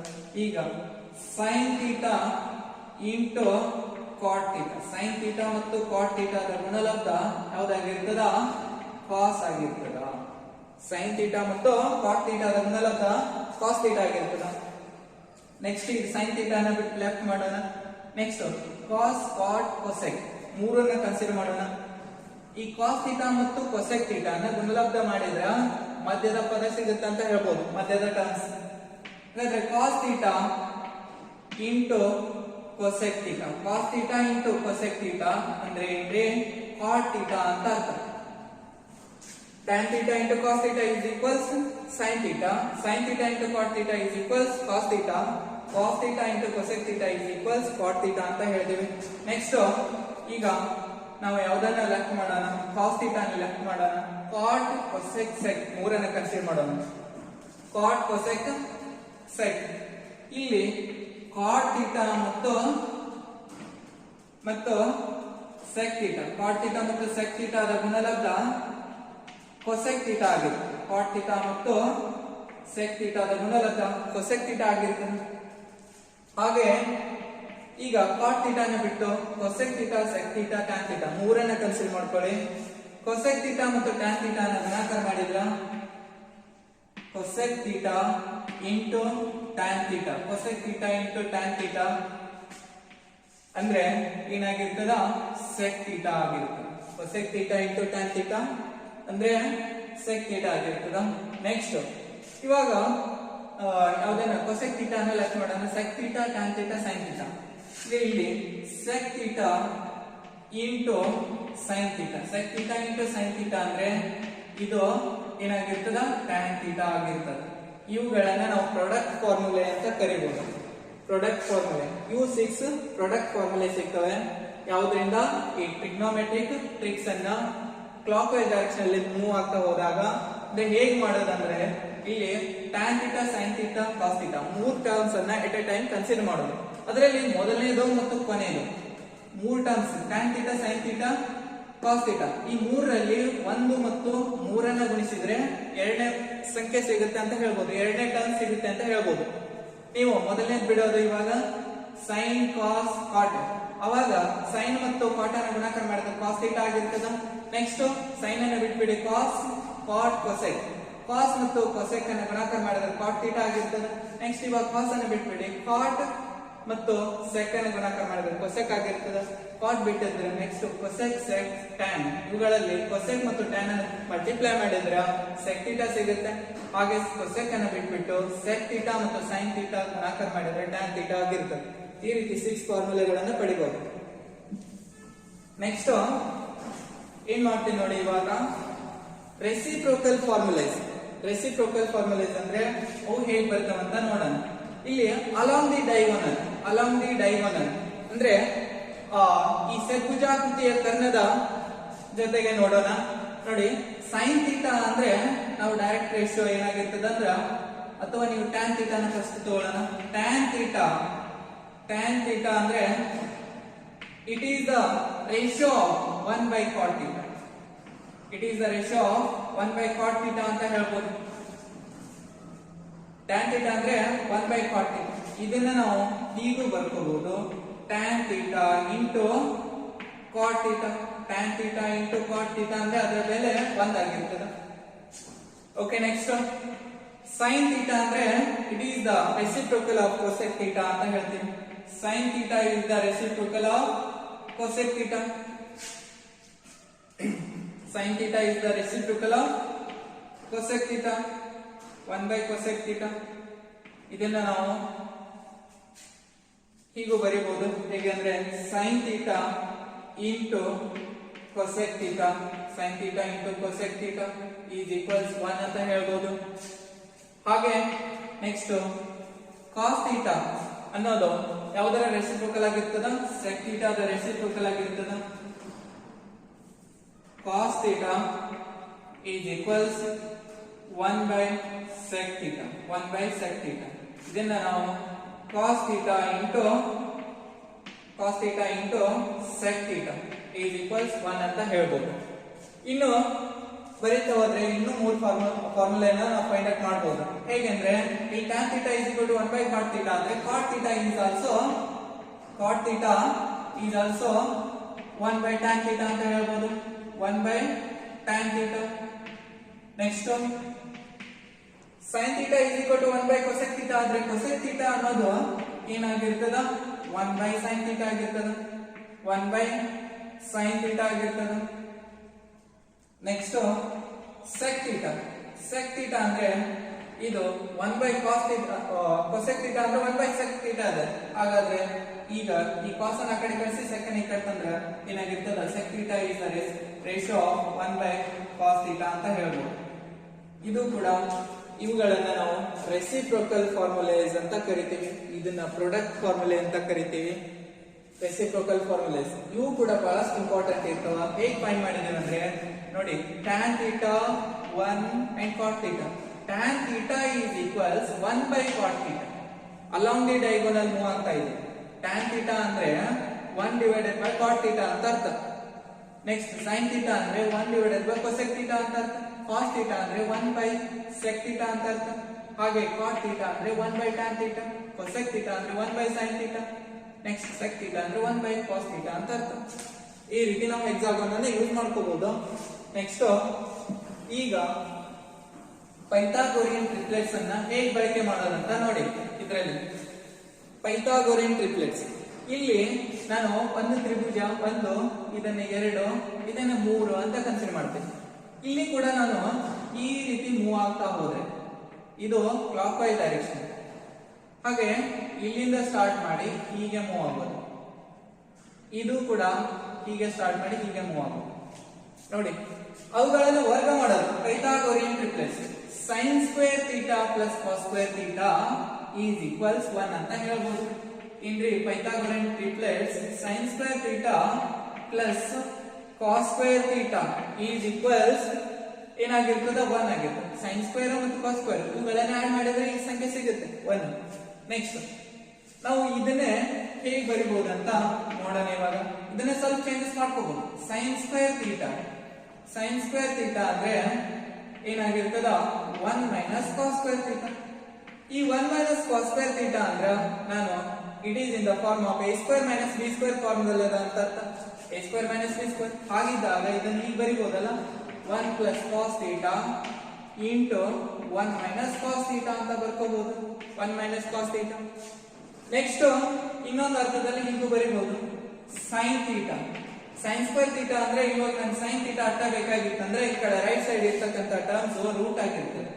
ಈಗ sin theta into cot theta, sin theta ಮತ್ತು cot theta ದ ಗುಣಲಬ್ಧ ಯಾವ್ದಾಗಿರ್ತದ cos ಆಗಿರ್ತದ. sin theta ಮತ್ತು cot theta ದ ಗುಣಲಬ್ಧ cos theta ಆಗಿರ್ತದ. ನೆಕ್ಸ್ಟ್ ಈಗ sin theta ನ ಬಿಟ್ಟು ಲೆಫ್ಟ್ ಮಾಡೋಣ. ನೆಕ್ಸ್ಟ್ cos cot cosec ಮೂರನ್ನ ಕನ್ಸಿಡರ್ ಮಾಡೋಣ. ಈ cos theta ಮತ್ತು cosec theta ನ ಗುಣಲಬ್ಧ ಮಾಡಿದ್ರೆ ಮಧ್ಯದ ಪದ ಸಿಗುತ್ತೆ ಅಂತ ಹೇಳ್ಬೋದು, ಮಧ್ಯದ ಟರ್ಮ್ಸ್. ಹಾಗಾದ್ರೆ cos theta into cosec theta, cos theta into cosec theta ಅಂದ್ರೆ ಏನ್ರಿ cot theta ಅಂತ ಅರ್ಥ. tan theta into cos theta is equals sin theta, sin theta into cot theta is equals cos theta, cos theta into cosec theta is equals cot theta ಅಂತ ಹೇಳಿದೀವಿ. Next ಈಗ ನಾವು ಯಾವುದನ್ನ left ಮಾಡೋಣ, cos theta ನ left ಮಾಡೋಣ. cot cosec sec ಮೂರನ್ನ consider ಮಾಡೋಣ. cot cosec sec ಇಲ್ಲಿ cot theta ಮತ್ತು sec theta, cot theta ಮತ್ತು sec theta ದ ಗುಣಲಬ್ಧ cosec theta ಆಗಿರುತ್ತೆ. cot theta ಮತ್ತು sec theta ದ ಗುಣಲಬ್ಧ cosec theta ಆಗಿರುತ್ತೆ. ಹಾಗೆ ಈಗ cot theta ನ ಬಿಟ್ಟು cosec theta, sec theta, tan theta ಮೂರನ್ನ ಕನ್ಸಿಡರ್ ಮಾಡ್ಕೊಳ್ಳಿ. cosec theta ಮತ್ತು tan theta ನ ಗುಣಾಕಾರ ಮಾಡಿದ್ರ cosec theta into tan theta, cosec theta into tan theta ಅಂದ್ರೆ ಏನಾಗಿರ್ತದ sec theta ಆಗಿರ್ತದೆ. cosec theta into tan theta ಅಂದ್ರೆ sec theta ಆಗಿರ್ತದ. ನೆಕ್ಸ್ಟ್ ಇವಾಗ ಯಾವ್ದನ್ನ cosec theta ನ ಲೆಕ್ಕ ಮಾಡೋಣ. sec theta, tan theta, sin theta ಇಲ್ಲಿ sec theta into sin theta, sec theta into sin theta ಅಂದ್ರೆ ಇದು ಏನಾಗಿರ್ತದ tan theta ಆಗಿರ್ತದೆ. ಇವುಗಳನ್ನ ನಾವು ಪ್ರಾಡಕ್ಟ್ ಫಾರ್ಮುಲೆ ಅಂತ ಕರಿಬಹುದು. ಪ್ರಾಡಕ್ಟ್ ಫಾರ್ಮುಲೆ ಇವು 6 ಪ್ರಾಡಕ್ಟ್ ಫಾರ್ಮುಲೆ ಸಿಗ್ತವೆ. ಯಾವುದರಿಂದ ಈ ಟ್ರಿಗ್ನೋಮೆಟ್ರಿಕ್ ಟ್ರಿಕ್ಸ್ ಅನ್ನ ಕ್ಲಾಕ್ ವೈಸ್ ಡೈರೆಕ್ಷನ್ ಅಲ್ಲಿ ಮೂವ್ ಆಗ್ತಾ ಹೋದಾಗ ಹೇಗ್ ಮಾಡೋದಂದ್ರೆ ಇಲ್ಲಿ tan theta, sin theta, cos theta ಮೂರ್ ಟರ್ಮ್ಸ್ ಅನ್ನ ಎಟ್ ಎ ಟೈಮ್ ಕನ್ಸಿಡರ್ ಮಾಡೋದು. ಅದರಲ್ಲಿ ಮೊದಲನೇದು ಮತ್ತು ಕೊನೆಯದು ಮೂರ್ terms tan theta, sin theta, cos theta ಈ ಮೂರರಲ್ಲಿ 1 ಮತ್ತು 3 ಗುಣಿಸಿದ್ರೆ ಎರಡನೇ ಸಂಖ್ಯೆ ಸಿಗುತ್ತೆ ಅಂತ ಹೇಳ್ಬೋದು, ಎರಡನೇ ಟರ್ಮ್ ಸಿಗುತ್ತೆ ಅಂತ ಹೇಳ್ಬೋದು. ನೀವು ಮೊದಲನೇದು ಬಿಡೋದು ಇವಾಗ sin cos cot, ಅವಾಗ sin ಮತ್ತು cot ಅನ್ನು ಗುಣಾಕಾರ ಮಾಡಿದ್ರೆ cos theta ಆಗಿರ್ತದ. ನೆಕ್ಸ್ಟ್ sin ಅನ್ನು ಬಿಟ್ಬಿಡಿ cos cot cosec, cos ಮತ್ತು cosec ಅನ್ನು ಗುಣಾಕಾರ ಮಾಡಿದ್ರೆ cot theta ಆಗಿರ್ತದೆ. ನೆಕ್ಸ್ಟ್ ಇವಾಗ cos ಅನ್ನು ಬಿಟ್ಬಿಡಿ cot ಮತ್ತು sec ಅನ್ನು ಗುಣಾಕಾರ ಮಾಡಿದ್ರೆ cosec ಆಗಿರ್ತದೆ. cot ಬಿಟ್ಟಿದ್ರೆ ನೆಕ್ಸ್ಟ್ cosec sec tan ಇವುಗಳಲ್ಲಿ cosec ಮತ್ತು tan ಅನ್ನು ಮಲ್ಟಿಪ್ಲೈ ಮಾಡಿದ್ರೆ sec theta ಸಿಗುತ್ತೆ. ಹಾಗೆ cosec ಅನ್ನು ಬಿಟ್ಬಿಟ್ಟು sec theta ಮತ್ತು sin theta ಗುಣಾಕಾರ ಮಾಡಿದ್ರೆ tan theta ಆಗಿರ್ತದೆ. ಈ ರೀತಿ 6 ಫಾರ್ಮುಲೆಗಳನ್ನು ಪಡಿಬಹುದು. ನೆಕ್ಸ್ಟ್ ಏನ್ ಮಾಡ್ತೀವಿ ನೋಡಿ, ಇವಾಗ ರೆಸಿಪ್ರೋಕಲ್ ಫಾರ್ಮುಲೈಸ್. ರೆಸಿಪ್ರೋಕಲ್ ಫಾರ್ಮುಲೈಸ್ ಅಂದ್ರೆ ಅವು ಹೇಗೆ ಬರ್ತಾವಂತ ನೋಡೋಣ. ಇಲ್ಲಿ ಅಲಾಂಗ್ ದಿ ಡೈಗೋನಲ್ ಅಂದ್ರೆ ಈ ಷಡ್ಭುಜಾಕೃತಿಯ ಕರ್ಣದ ಜೊತೆಗೆ ನೋಡೋಣ. ನೋಡಿ sin theta ಅಂದ್ರೆ ನಾವು ಡೈರೆಕ್ಟ್ ರೇಷಿಯೋ ಏನಾಗಿರ್ತದ ಅಂದ್ರ, ಅಥವಾ ನೀವು tan theta ನ ಫಸ್ಟ್ ತಗೊಳ್ಳೋಣ. tan theta ಅಂದ್ರೆ it is the ratio of 1 by cot theta, it is the ratio of 1 by cot theta ಅಂತ ಹೇಳ್ಬೋದು. tan theta ಅಂದ್ರೆ 1 by cot theta. ಇದನ್ನ ನಾವು ಹೀಗೂ ಬರ್ಕೋಬಹುದು, tan theta into cot theta, tan theta into cot theta ಅಂದ್ರೆ ಅದರ ಬೆಲೆ 1 ಆಗಿರ್ತದೆ. ಓಕೆ, ನೆಕ್ಸ್ಟ್ sin theta ಅಂದ್ರೆ it is the reciprocal of cosec theta ಅಂತ ಹೇಳ್ತೀವಿ. sin theta is the reciprocal of cosec theta. sin theta is the reciprocal of cosec theta, 1 by cosec theta. ಇದನ್ನ ನಾವು ಹೀಗೂ ಬರೀಬಹುದು. ಹೇಗೆ ಅಂದ್ರೆ sin theta into cosec theta, sin theta into cosec theta is equals 1 ಅಂತ ಹೇಳ್ಬೋದು. ಹಾಗೆ next cos theta ಅನ್ನೋದು ಯಾವುದರ ರೆಸಿಪ್ರೋಕಲ್ ಆಗಿರ್ತದ? sec theta ದ ರೆಸಿಪ್ರೋಕಲ್ ಆಗಿರ್ತದ. cos theta is equals 1 by sec theta. 1 by sec theta. ಇದನ್ನ ನಾವು cos theta into sec theta is equals 1 ಅಂತ ಹೇಳ್ಬೋದು. ಇನ್ನು ಬರೀತಾ ಹೋದ್ರೆ ಇನ್ನು ಮೂರು ಫಾರ್ಮುಲಾನ ನಾವು ಫೈಂಡ್ ಔಟ್ ಮಾಡಬಹುದು. ಹೇಗೆಂದ್ರೆ ಈ tan theta is equal to 1 by cot theta ಅಂದ್ರೆ cot theta is also 1 by tan theta ಅಂತ ಹೇಳ್ಬೋದು. 1 by tan theta. Next sin theta is equal to 1 by cosec theta ಆದ್ರೆ cosec theta ಅನ್ನೋದು ಏನಾಗಿರ್ತದ? 1 by sin theta ಆಗಿರ್ತದ. 1 by sin theta ಆಗಿರ್ತದ. Next sec theta ಅಂದ್ರೆ ಇದು 1 by cos theta, cosec theta ಅಂದ್ರೆ 1 by sec theta ಇದೆ. ಹಾಗಾದ್ರೆ ಈಗ ಈ cos ಅನ್ನು ಆ ಕಡೆ ಕಳಿಸಿ sec ಅನ್ನು ಈ ಕಡೆ ತಂದ್ರೆ ಏನಾಗಿರ್ತದ? sec theta is the ratio of 1 by cos theta ಅಂತ ಹೇಳ್ಬೋದು. ಇದು ಕೂಡ ಇವುಗಳನ್ನ ನಾವು ರೆಸಿಪ್ರೋಕಲ್ ಫಾರ್ಮುಲೇಸ್ ಅಂತ ಕರಿತೀವಿ. ಇದನ್ನ ಪ್ರಾಡಕ್ಟ್ ಫಾರ್ಮುಲೆ ಅಂತ ಕರಿತೀವಿ. ರೆಸಿಪ್ರೋಕಲ್ ಫಾರ್ಮುಲೇಸ್ ಇವು ಕೂಡ ಬಹಳಷ್ಟು ಇಂಪಾರ್ಟೆಂಟ್ ಇರ್ತವ. ಹೇಗೆ ಫೈಂಡ್ ಮಾಡಿದ್ದೇವೆ ಅಂದ್ರೆ ನೋಡಿ, tan theta 1 and cot theta. tan theta is equals 1 by cot theta. along the diagonal move ಅಂತ ಇದೆ. tan theta ಅಂದ್ರೆ 1 divided by cot theta ಅಂತ ಅರ್ಥ. ನೆಕ್ಸ್ಟ್ sin theta ಅಂದ್ರೆ 1 divided by cosec theta ಅಂತ ಅರ್ಥ. cos theta ಅಂದ್ರೆ 1 by sec theta ಅಂತ ಅರ್ಥ. ಹಾಗೆ cot theta ಅಂದ್ರೆ 1 by tan theta. cosec theta ಅಂದ್ರೆ 1 by sin theta. Next sec theta ಅಂದ್ರೆ 1 by cos theta ಅಂತ ಅರ್ಥ. ಈ ರೀತಿ ನಾವು ಹೆಕ್ಸಾಗೋನ್ ಅನ್ನು ಯೂಸ್ ಮಾಡ್ಕೋಬಹುದು. ನೆಕ್ಸ್ಟ್ ಈಗ ಪೈಥಾಗೋರಿಯನ್ ಟ್ರಿಪ್ಲೆಟ್ಸ್ ಅನ್ನ ಹೇಗೆ ಬಳಕೆ ಮಾಡೋದಂತ ನೋಡಿ. ಇದರಲ್ಲಿ ಪೈಥಾಗೋರಿಯನ್ ಟ್ರಿಪ್ಲೆಟ್ಸ್ ಇಲ್ಲಿ ನಾನು ಒಂದು ತ್ರಿಭುಜ, ಒಂದು ಇದನ್ನ 2 ಇದನ್ನ 3 ಅಂತ ಕನ್ಸಿಡರ್ ಮಾಡ್ತೇನೆ. ಇಲ್ಲಿ ಕೂಡ ನಾನು ಈ ರೀತಿ ಮೂವ್ ಆಗ್ತಾ ಹೋದ್ರೆ ಇದು ಕ್ಲಾಕ್ ವೈಸ್ ಡೈರೆಕ್ಷನ್. ಹಾಗೆ ಇಲ್ಲಿಂದ ಸ್ಟಾರ್ಟ್ ಮಾಡಿ ಹೀಗೆ ಮೂವ್ ಆಗೋದು. ಇದು ಕೂಡ ಹೀಗೆ ಸ್ಟಾರ್ಟ್ ಮಾಡಿ ಹೀಗೆ ಮೂವ್ ಆಗೋದು. ನೋಡಿ, ಅವುಗಳನ್ನು ವರ್ಗ ಮಾಡೋದು ಪೈಥಾಗೋರಿಯನ್ triplets. sin square theta plus cos square theta is equals 1 ಅಂತ ಹೇಳ್ಬೋದು. ಇನ್ರಿ ಪೈಥಾಗೋರಿಯನ್ triplets sin square theta plus cos square theta is equals ಏನಾಗಿರ್ತದ? 1 ಆಗಿರ್ತದೆ. sin square ಮತ್ತು cos square ಇವುಗಳನ್ನ ಆಡ್ ಮಾಡಿದ್ರೆ ಈ ಸಂಖ್ಯೆ ಸಿಗುತ್ತೆ 1. ನೆಕ್ಸ್ಟ್ ನಾವು ಇದನ್ನೇ ಹೇಗೆ ಬರಿಬಹುದು ಅಂತ ನೋಡೋಣ. ಇವಾಗ ಇದನ್ನ ಸ್ವಲ್ಪ ಚೇಂಜಸ್ ಮಾಡ್ಕೋಬಹುದು. sin square theta ಅಂದ್ರೆ ಏನಾಗಿರ್ತದ? 1 minus cos square theta. ಈ 1 minus cos square theta ಅಂದ್ರೆ ನಾನು it is in the form of a square minus b square ಫಾರ್ಮ್ದಲ್ಲಿ ಅದ ಅಂತ ಅರ್ಥ. a square minus b square ಹಾಗಿದ್ದಾಗ ಇದನ್ನ ಈಗ ಬರಿಬಹುದಲ್ಲ? 1 plus cos theta into 1 minus cos theta ಅಂತ ಬರ್ಕೋಬಹುದು. 1 minus cos theta. ನೆಕ್ಸ್ಟ್ ಇನ್ನೊಂದು ಅರ್ಥದಲ್ಲಿ ಹೀಗೂ ಬರಿಬಹುದು. sin theta, sin square theta ಅಂದ್ರೆ ಇವಾಗ ನಾನು sin theta ಅರ್ಥ ಬೇಕಾಗಿತ್ತಂದ್ರೆ ಈ ಕಡೆ ರೈಟ್ ಸೈಡ್ ಇರ್ತಕ್ಕಂಥ ಟರ್ಮ್ಸ್ ರೂಟ್ ಆಗಿರ್ತದೆ.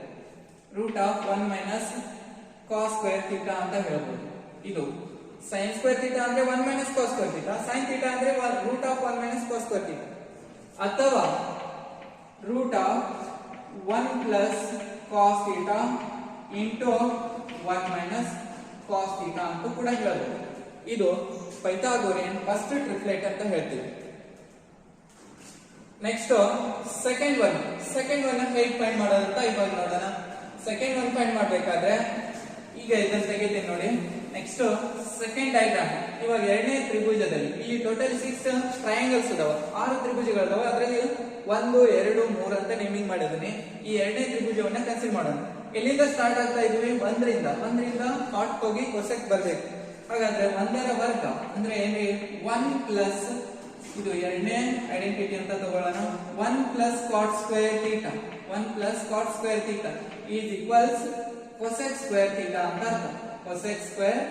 Root of 1 minus cos square theta ಅಂತ ಹೇಳ್ಬೋದು. ಇದು sin square theta ಅಂದ್ರೆ 1 minus cos square theta, sin theta ಅಂದ್ರೆ root of 1 minus cos square theta, ಅಥವಾ root of 1 plus cos theta into 1 minus cos theta ಅಂತ ಕೂಡ ಹೇಳ್ಬೋದು. ಇದು ಪೈಥಾಗೋರಿಯನ್ ಫಸ್ಟ್ ಟ್ರಿಪ್ಲೆಟ್ ಅಂತ ಹೇಳ್ತೀವಿ. ನೆಕ್ಸ್ಟ್ ಸೆಕೆಂಡ್ ಒನ್ ಹೇಗೆ ಫೈಂಡ್ ಮಾಡೋದಂತ ಇವಾಗ ನೋಡೋಣ. ಸೆಕೆಂಡ್ ಒನ್ ಫೈಂಡ್ ಮಾಡ್ಬೇಕಾದ್ರೆ ಈಗ ಇದನ್ನ ತೆಗಿತೀನಿ ನೋಡಿ. Next second diagram. ಇವಾಗ ಎರಡನೇ ತ್ರಿಭುಜದಲ್ಲಿ ಇಲ್ಲಿ ಟೋಟಲ್ 6 ಟ್ರಯಾಂಗಲ್ಸ್ ಇದಾವೆ, 6 ತ್ರಿಭುಜಗಳಿದಾವೆ. ಅದರಲ್ಲಿ 1 2 3 ಅಂತ ನೇಮಿಂಗ್ ಮಾಡಿದ್ದೀನಿ. ಈ ಎರಡನೇ ತ್ರಿಭುಜವನ್ನ ಕನ್ಸಿಡರ್ ಮಾಡೋಣ. ಎಲ್ಲಿಂದ ಸ್ಟಾರ್ಟ್ ಆಗ್ತಾ ಇದೀವಿ? 1ರಿಂದ ಕಾಟ್ ಹೋಗಿ ಕೊಸೆಕ್ ಬರ್ಬೇಕು. ಹಾಗಾದ್ರೆ 1ರ ವರ್ಗ ಅಂದ್ರೆ ಏನ್ರಿ? 1 ಪ್ಲಸ್ ಇದು ಎರಡನೇ ಐಡೆಂಟಿಟಿ ಅಂತ ತಗೊಳ್ಳೋಣ. 1 plus cot square theta, 1 plus cot square theta is equals cosec square theta ಅಂತ ಅರ್ಥ. Cosec square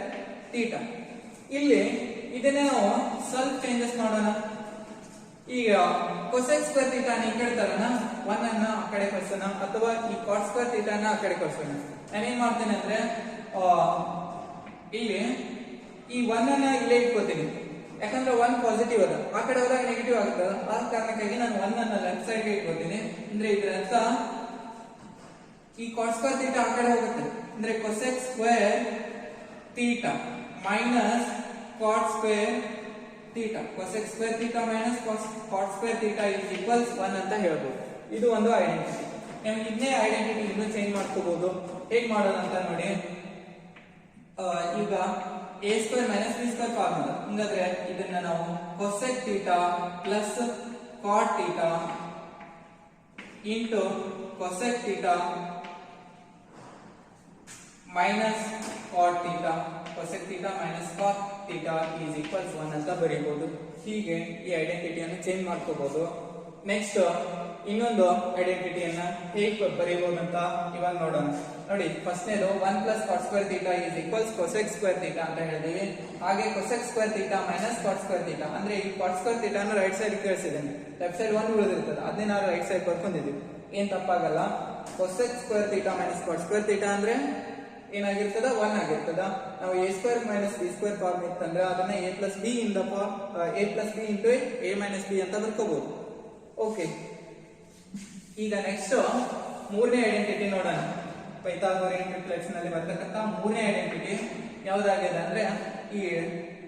theta. ಇಲ್ಲಿ ಇದನ್ನೇ ನಾವು ಸ್ವಲ್ಪ ಚೇಂಜಸ್ ಮಾಡೋಣ. ಈಗ ಕೊಸೆಕ್ ಸ್ಕ್ವೇರ್ ಥೀಟಾ ಈ ಕಡೆ ತರೋಣ, 1 ಅನ್ನ ಆ ಕಡೆ ಕಳ್ಸೋಣ, ಅಥವಾ ಈ ಕಾಟ್ ಸ್ಕ್ವೇರ್ ಥೀಟಾನ ಆ ಕಡೆ ಕಳ್ಸೋಣ. ನಾನೇನ್ ಮಾಡ್ತೇನೆ ಅಂದ್ರೆ ಇಲ್ಲಿ ಈ 1 ಅನ್ನ ಇಲ್ಲೇ ಇಟ್ಕೋತೀನಿ, ಯಾಕಂದ್ರೆ 1 ಪಾಸಿಟಿವ್ ಅದ, ಆ ಕಡೆ ಹೋದಾಗ ನೆಗೆಟಿವ್ ಆಗ್ತದ. ಆ ಕಾರಣಕ್ಕಾಗಿ ನಾನು 1 ಅನ್ನ ಲೆಫ್ಟ್ ಸೈಡ್ ಗೆ ಇಟ್ಕೋತೀನಿ. ಅಂದ್ರೆ ಇದರ ಅರ್ಥ ಈ ಕಾಟ್ ಸ್ಕ್ವೇರ್ ಥೀಟಾ ಆ ಕಡೆ ಹೋಗುತ್ತೆ, ಅಂದ್ರೆ cosec square theta minus cot square theta, cosec square theta minus cot square theta is equals 1 ಅಂತ ಹೇಳ್ಬೋದು. ಇದು ಒಂದು ಐಡೆಂಟಿಟಿ. ನೀವು ಇದನ್ನೇ ಐಡೆಂಟಿಟಿ ಇನ್ನೂ ಚೇಂಜ್ ಮಾಡ್ಕೋಬಹುದು. ಹೇಗ್ ಮಾಡೋದು ಅಂತ ನೋಡಿ. ಈಗ a square minus b square formula. ಹಂಗಾದ್ರೆ ಇದನ್ನ ನಾವು cosec theta plus cot theta into cosec theta minus cot theta, cosec theta minus cot theta is equals 1 ಅಂತ ಬರೀಬಹುದು. ಹೀಗೆ ಈ ಐಡೆಂಟಿಟಿಯನ್ನು ಚೇಂಜ್ ಮಾಡ್ಕೋಬಹುದು. ನೆಕ್ಸ್ಟ್ ಇನ್ನೊಂದು ಐಡೆಂಟಿಟಿಯನ್ನ ಹೇಗೆ ಬರೀಬಹುದು ಅಂತ ಇವಾಗ ನೋಡೋಣ. ನೋಡಿ, ಫಸ್ಟ್ನೇದು 1 plus cot square theta is equals cosec square theta ಅಂತ ಹೇಳಿದೀವಿ. ಹಾಗೆ cosec square theta minus cot square theta ಅಂದ್ರೆ ಈ ಕಾಟ್ ಸ್ಕ್ವೇರ್ ಥೀಟಾನ ರೈಟ್ ಸೈಡ್ ಕಳಿಸಿದ್ದೇನೆ, ಲೆಫ್ಟ್ ಸೈಡ್ 1 ಉಳಿದಿರ್ತದೆ, ಅದನ್ನೇ ನಾವು ರೈಟ್ ಸೈಡ್ ಬರ್ಕೊಂಡಿದ್ದೀವಿ. ಏನ್ ತಪ್ಪಾಗಲ್ಲ. Cosec square theta minus cot square theta ಅಂದ್ರೆ ಏನಾಗಿರ್ತದ 1 ಆಗಿರ್ತದ. ನಾವು a square minus b square form ಇತ್ತಂದ್ರೆ ಅದನ್ನ a ಪ್ಲಸ್ b ಇಂದ a plus b into a minus b ಅಂತ ಬರ್ಕೋಬಹುದು. ಓಕೆ, ಈಗ ನೆಕ್ಸ್ಟ್ ಮೂರನೇ ಐಡೆಂಟಿಟಿ ನೋಡೋಣ. ಪೈಥಾಗೋರಿಯನ್ ಟ್ರಿಪ್ಲೆಟ್ಸ್ ನಲ್ಲಿ ಬರ್ತಕ್ಕಂತ ಮೂರನೇ ಐಡೆಂಟಿಟಿ ಯಾವ್ದಾಗಿದೆ ಅಂದ್ರೆ ಈ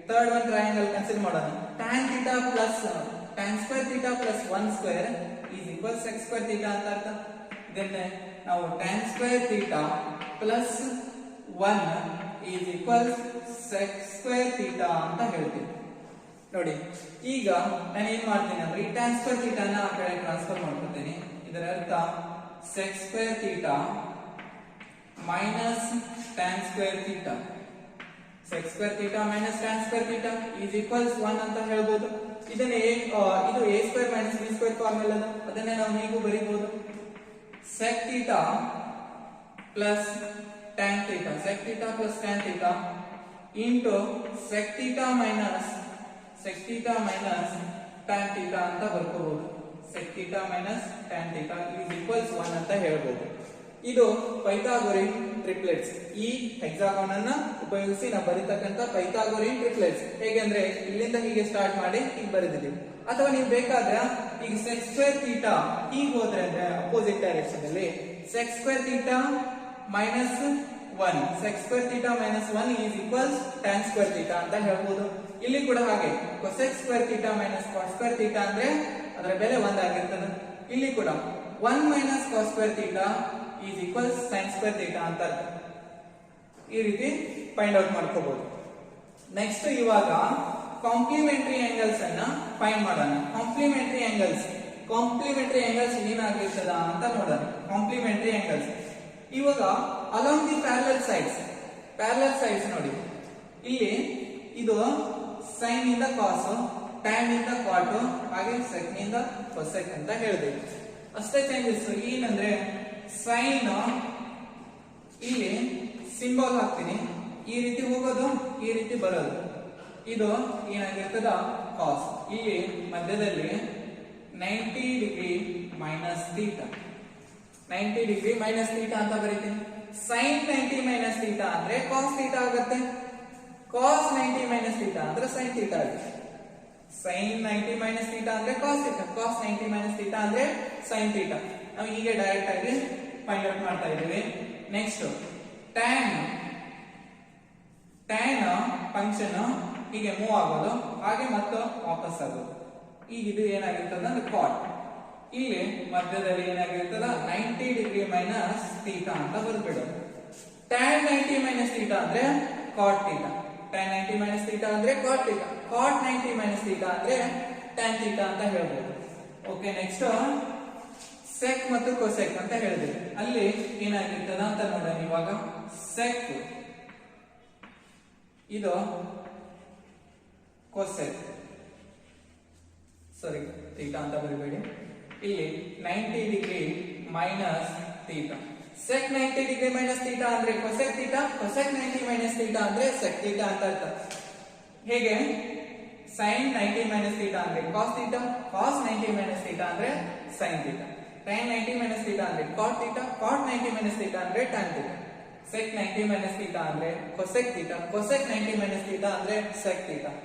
ಥರ್ಡ್ ಒನ್ ಟ್ರಯಾಂಗಲ್ ಕನ್ಸಿಡರ್ ಮಾಡೋಣ. tan theta plus tan square theta plus 1 square is equal sec square theta ಅಂತ ಅರ್ಥ. ಇದನ್ನೇ ನಾವು tan square theta plus 1 is equal sec square theta ಅಂತ ಹೇಳ್ತೀವಿ. ನೋಡಿ, ಈಗ ನಾನು ಏನ್ ಮಾಡ್ತೀನಿ ಅಂದ್ರೆ ಈ tan ಸ್ಕ್ವೇರ್ ಥೀಟಾನ ಆ ಕಡೆ ಟ್ರಾನ್ಸ್ಫರ್ ಮಾಡ್ಕೊತೀನಿ. ಇದರ ಅರ್ಥ sec square theta minus tan square theta, sec square theta minus tan square theta is equals 1 ಅಂತ ಹೇಳ್ಬೋದು. ಇದನ್ನ ಇದು a square minus b square formula, ಅದನ್ನೇ ನಾವು ಹೀಗೂ ಬರೀಬಹುದು. sec theta plus tan theta, sec theta plus tan theta into sec theta minus tan theta ಅಂತ ಬರ್ಕೋಬಹುದು. sec theta minus tan theta is equals 1 ಅಂತ ಹೇಳ್ಬೋದು. ಇದು ಪೈಥಾಗೋರಿಯನ್ ಟ್ರಿಪ್ಲೆಟ್ಸ್. ಈ ಹೆಕ್ಸಾಗಾನ್ ಅನ್ನ ಉಪಯೋಗಿಸಿ ನಾವು ಬರೀತಕ್ಕಂತ ಪೈಥಾಗೋರಿಯನ್ ಟ್ರಿಪ್ಲೆಟ್ಸ್. ಹೇಗೆಂದ್ರೆ ಇಲ್ಲಿಂದ ಹೀಗೆ ಸ್ಟಾರ್ಟ್ ಮಾಡಿ ಹೀಗೆ ಬರೆದಿದ್ದೀವಿ. ಅಥವಾ ನೀವು ಬೇಕಾದ್ರೆ ಈಗ sec ಸ್ಕ್ವೇರ್ ಥೀಟಾ ಹೀಗೆ ಹೋದ್ರೆ ಅಂದ್ರೆ ಅಪೋಸಿಟ್ ಡೈರೆಕ್ಷನ್ ಅಲ್ಲಿ sec square theta minus 1, sec square theta minus 1 is equals tan square theta ಅಂತ ಹೇಳ್ಬೋದು. ಇಲ್ಲಿ ಕೂಡ ಹಾಗೆ cosec square theta minus cot square theta ಅಂದ್ರೆ ಅದರ ಬೆಲೆ 1 ಆಗಿರ್ತದೆ. ಇಲ್ಲಿ ಕೂಡ 1 minus cos square theta is equals sin square theta ಅಂತ ಅರ್ಥ. ಈ ರೀತಿ ಫೈಂಡ್ ಔಟ್ ಮಾಡ್ಕೋಬಹುದು. ನೆಕ್ಸ್ಟ್ ಇವಾಗ ಕಾಂಪ್ಲಿಮೆಂಟರಿ ಆಂಗಲ್ಸ್ ಅನ್ನ ಫೈಂಡ್ ಮಾಡೋಣ. ಕಾಂಪ್ಲಿಮೆಂಟರಿ ಆಂಗಲ್ಸ್ ಏನಾಗಿರ್ತದ ಅಂತ ನೋಡೋಣ. ಕಾಂಪ್ಲಿಮೆಂಟರಿ ಆಂಗಲ್ಸ್ ಇವಾಗ ಅಲಾಂಗ್ ದಿ ಪ್ಯಾರಲಲ್ ಸೈಡ್ಸ್ ನೋಡಿ, ಇಲ್ಲಿ ಇದು ಸೈನ್ ಇಂದ ಕಾಸ್, ಟ್ಯಾನ್ ಇಂದ ಕಾಟ್, ಹಾಗೆ ಸೆಕ್ ನಿಂದ ಕೊಸೆಕ್ ಅಂತ ಹೇಳಿದೆ. ಅಷ್ಟೇ ಚೇಂಜಸ್. ಏನಂದ್ರೆ ಸೈನ್ ಇಲ್ಲಿ ಸಿಂಬಲ್ ಹಾಕ್ತೀನಿ, ಈ ರೀತಿ ಹೋಗೋದು, ಈ ರೀತಿ ಬರೋದು. ಇದು ಏನಾಗಿರ್ತದ ಕಾಸ್. ಇಲ್ಲಿ ಮಧ್ಯದಲ್ಲಿ 90 degree minus theta, 90 degree minus theta ಅಂತ ಬರೀತೀನಿ. ಸೈನ್ 90 ಮೈನಸ್ ಥೀಟಾ ಅಂದ್ರೆ ಕಾಸ್ ಥೀಟಾ ಆಗುತ್ತೆ. ಕಾಸ್ 90 ಮೈನಸ್ ಥೀಟಾ ಅಂದ್ರೆ ಸೈನ್ ಥೀಟಾ ಆಗುತ್ತೆ. ಸೈನ್ 90 ಮೈನಸ್ ಥೀಟಾ ಅಂದ್ರೆ ಕಾಸ್ ಥೀಟಾ, ಕಾಸ್ 90 ಮೈನಸ್ ಥೀಟಾ ಅಂದ್ರೆ ಸೈನ್ ಥೀಟಾ. ನಾವು ಹೀಗೆ ಡೈರೆಕ್ಟ್ ಆಗಿ ಫೈಂಡ್ ಔಟ್ ಮಾಡ್ತಾ ಇದ್ದೀವಿ. ನೆಕ್ಸ್ಟ್ ಟ್ಯಾನ್ ಫಂಕ್ಷನ್ ಹೀಗೆ ಮೂವ್ ಆಗೋದು, ಹಾಗೆ ಮತ್ತು ವಾಪಸ್ ಆಗೋದು. ಈಗ ಇದು ಏನಾಗಿರ್ತದ ಅಂದ್ರೆ ಕಾಟ್. ಇಲ್ಲಿ ಮಧ್ಯದಲ್ಲಿ ಏನಾಗಿರ್ತದ 90 ಡಿಗ್ರಿ ಮೈನಸ್ ಥೀಟಾ ಅಂತ ಬರ್ಬಿಡೋದು. tan 90 ಮೈನಸ್ ಥೀಟಾ ಅಂದ್ರೆ cot theta, tan 90 minus theta ಅಂದ್ರೆ cot theta, cot 90 minus theta ಅಂದ್ರೆ tan ಥೀಟಾ ಅಂತ ಹೇಳ್ಬೋದು. ಓಕೆ, ನೆಕ್ಸ್ಟ್ ಸೆಕ್ ಮತ್ತು ಕೊಸೆಕ್ ಅಂತ ಹೇಳಿದ್ವಿ. ಅಲ್ಲಿ ಏನಾಗಿರ್ತದ ಅಂತ ನೋಡೋಣ. ಇವಾಗ ಸೆಕ್ ಇದು ಕೊಸೆಕ್, ಸಾರಿ ಥೀಟಾ ಅಂತ ಬರಿಬೇಡಿ. ಇಲ್ಲಿ 90 degree minus theta, sec 90 degree minus theta ಅಂದ್ರೆ cosec theta, cosec 90 minus theta ಅಂದ್ರೆ sec ಥೀಟಾ ಅಂತ ಅರ್ಥ. ಹೇಗೆ sin 90 ಮೈನಸ್ ಥೀಟಾ ಅಂದ್ರೆ cos theta, cos 90 minus theta ಅಂದ್ರೆ sin theta, tan 90 minus theta ಅಂದ್ರೆ cot theta, cot 90 minus theta ಅಂದ್ರೆ tan theta, sec 90 minus theta ಅಂದ್ರೆ cosec theta, cosec 90 minus theta ಅಂದ್ರೆ sec ಥೀಟಾ.